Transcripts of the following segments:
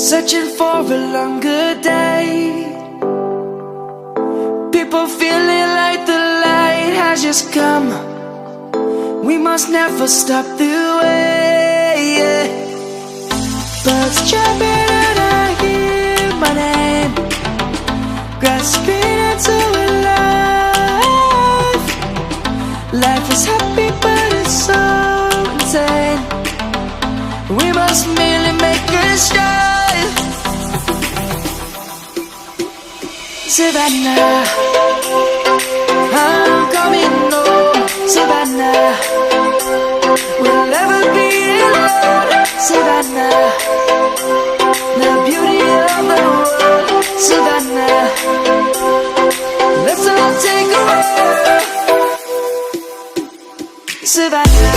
searching for a longer day. People feeling like the light has just come. We must never stop the way. Birds chirping and I hear my name, grasping into a life. Life is happy but it's so insane. We must merely make a start. Savannah, I'm coming home. Savannah, we'll never be alone. Savannah, the beauty of the world. Savannah, let's all take a walk. Savannah.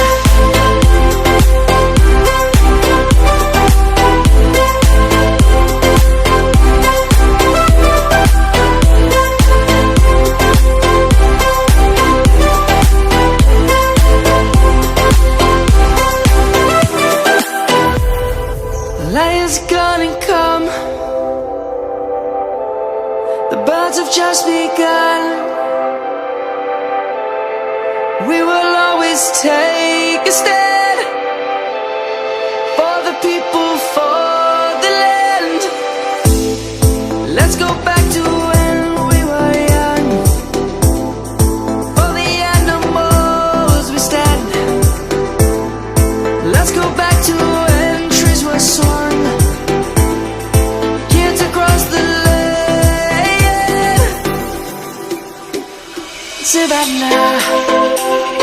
Light is gonna come. The birds have just begun. We will always take a stand for the people, for the land. Let's go back to when we were young. For the animals we stand. Let's go back to when trees were swung. Kids across the land. Savannah.